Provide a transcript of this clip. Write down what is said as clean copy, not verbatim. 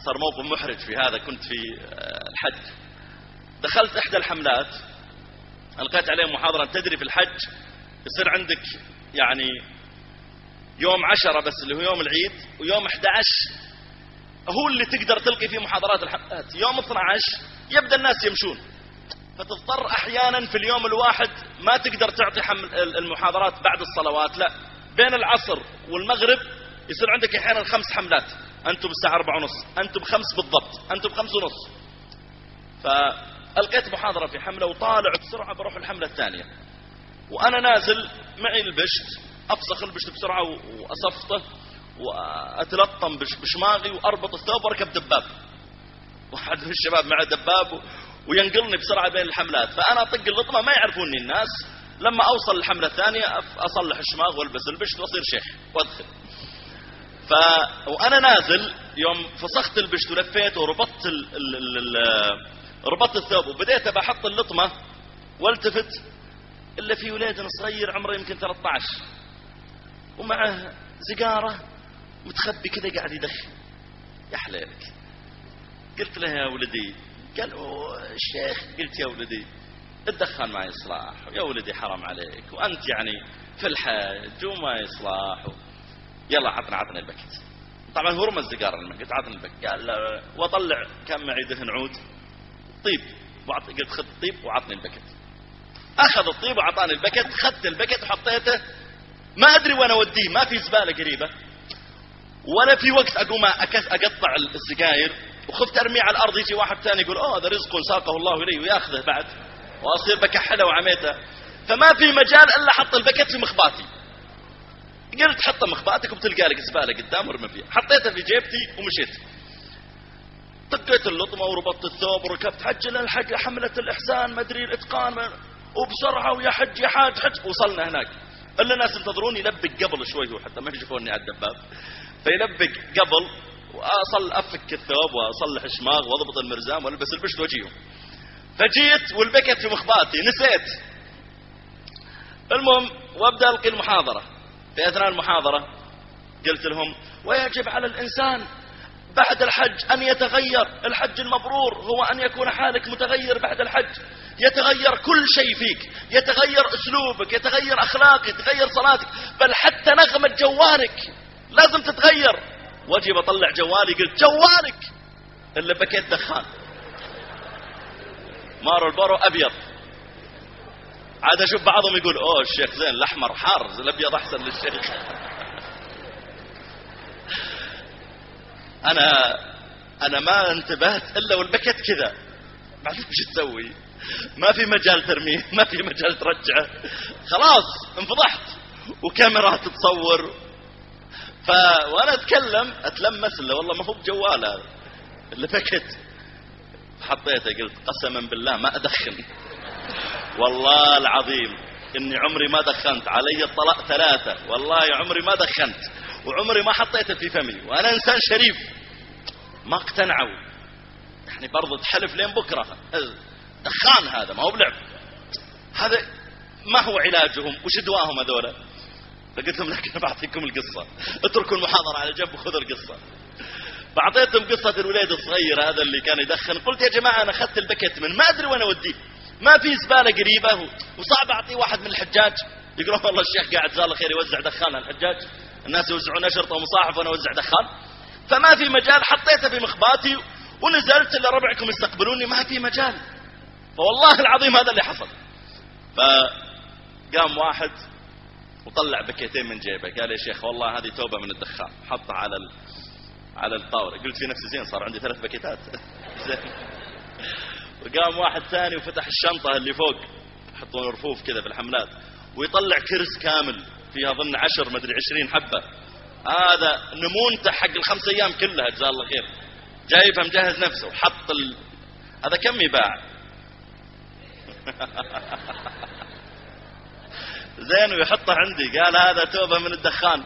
صار موقف محرج في هذا. كنت في الحج، دخلت إحدى الحملات ألقيت عليهم محاضرة. تدري في الحج يصير عندك يعني يوم 10 بس اللي هو يوم العيد، ويوم 11 هو اللي تقدر تلقي فيه محاضرات الحملات. يوم 12 يبدأ الناس يمشون، فتضطر أحيانا في اليوم الواحد ما تقدر تعطي المحاضرات بعد الصلوات، لا بين العصر والمغرب يصير عندك أحيانا 5 حملات. أنتم الساعة 4:30، أنتم 5 بالضبط، أنتم 5:30. فألقيت محاضرة في حملة وطالع بسرعة بروح الحملة الثانية، وأنا نازل معي البشت، أفسخ البشت بسرعة وأصفته وأتلطم بشماغي وأربط الثوب وأركب دباب. واحد من الشباب معه دباب وينقلني بسرعة بين الحملات، فأنا أطق اللطمة ما يعرفوني الناس. لما أوصل الحملة الثانية أصلح الشماغ والبس البشت وأصير شيخ وأدخل. وأنا نازل يوم فسخت البشت ولفيت وربطت ربطت الثوب وبديت بحط اللطمة، والتفت إلا في ولاد صغير عمره يمكن 13 ومعه سيجارة متخبي كذا قاعد يدخن. يا حليلك. قلت له يا ولدي، قال الشيخ. قلت يا ولدي الدخان ما يصلح، يا ولدي حرام عليك، وأنت يعني في الحج وما يصلح. يلا عطني البكت. طبعا هو رمى السيجارة، قلت عطني البكت. قال لا، وطلع كان معي دهن عود طيب، قلت خذ الطيب وعطني البكت. أخذ الطيب وعطاني البكت. خذت البكت وحطيته، ما أدري وين أوديه، ما في زبالة قريبة ولا في وقت أقوم أقطع السجاير، وخفت أرميه على الأرض يجي واحد ثاني يقول هذا رزق ساقه الله إليه ويأخذه بعد، وأصير بكحله وعميته. فما في مجال إلا حط البكت في مخباتي. قلت حط مخباتك وبتلقى لك زبالة قدام ورمي فيها. حطيتها في جيبتي ومشيت. طقيت اللطمة وربطت الثوب وركبت حج للحج حملة الإحسان ما أدري الإتقان، وبسرعة ويا حج يا حاج حج. وصلنا هناك إلا الناس ينتظروني، يلبق قبل شوي هو حتى ما يشوفوني على الدباب، فيلبق قبل أفك الثوب وأصلح الشماغ وأضبط المرزام وألبس البشت وأجيهم. فجيت والبكت في مخباتي نسيت. المهم وأبدأ ألقي المحاضرة. في أثناء المحاضرة قلت لهم ويجب على الإنسان بعد الحج أن يتغير. الحج المبرور هو أن يكون حالك متغير بعد الحج، يتغير كل شيء فيك، يتغير أسلوبك، يتغير أخلاقك، يتغير صلاتك، بل حتى نغمة جوالك لازم تتغير. واجي بطلع جوالي قلت جوالك اللي بكيت دخان. مارو البارو أبيض. عاد أشوف بعضهم يقول الشيخ زين الأحمر حار، الأبيض أحسن للشيخ. أنا ما انتبهت إلا والبكت كذا. بعدين وش تسوي؟ ما في مجال ترميه، ما في مجال ترجعه، خلاص انفضحت وكاميرات تصور. وأنا أتلمس له والله ما هو بجوال هذا اللي بكت. حطيته قلت قسما بالله ما أدخن، والله العظيم إني عمري ما دخنت، علي الطلاق 3، والله عمري ما دخنت وعمري ما حطيته في فمي، وأنا إنسان شريف. ما اقتنعوا، يعني برضو تحلف لين بكرة دخان هذا ما هو بلعب. هذا ما هو علاجهم وش دواهم هذولا؟ فقلت لهم لكن بعطيكم القصة، اتركوا المحاضرة على جنب وخذوا القصة. فأعطيتهم قصة الوليد الصغير هذا اللي كان يدخن. قلت يا جماعة أنا أخذت البكت من ما أدري وين أوديه، ما في زبالة قريبة، وصعب أعطيه واحد من الحجاج يقولون والله الشيخ قاعد جزاه الله خير يوزع دخان على الحجاج، الناس يوزعون أشرطة ومصاحف وأنا أوزع دخان. فما في مجال، حطيته في مخباتي ونزلت إلا ربعكم يستقبلوني، ما في مجال. فوالله العظيم هذا اللي حصل. فقام واحد وطلع بكيتين من جيبه قال يا شيخ والله هذه توبة من الدخان، حطها على الطاولة. قلت في نفسي زين صار عندي 3 بكيتات. زين. وقام واحد ثاني وفتح الشنطة اللي فوق، يحطون رفوف كذا في الحملات، ويطلع كرس كامل فيها ظن 10 مدري 20 حبة. هذا نمونته حق ال5 أيام كلها جزاه الله خير، جايبها مجهز نفسه وحط هذا كم يباع. زين ويحطه عندي، قال هذا توبة من الدخان.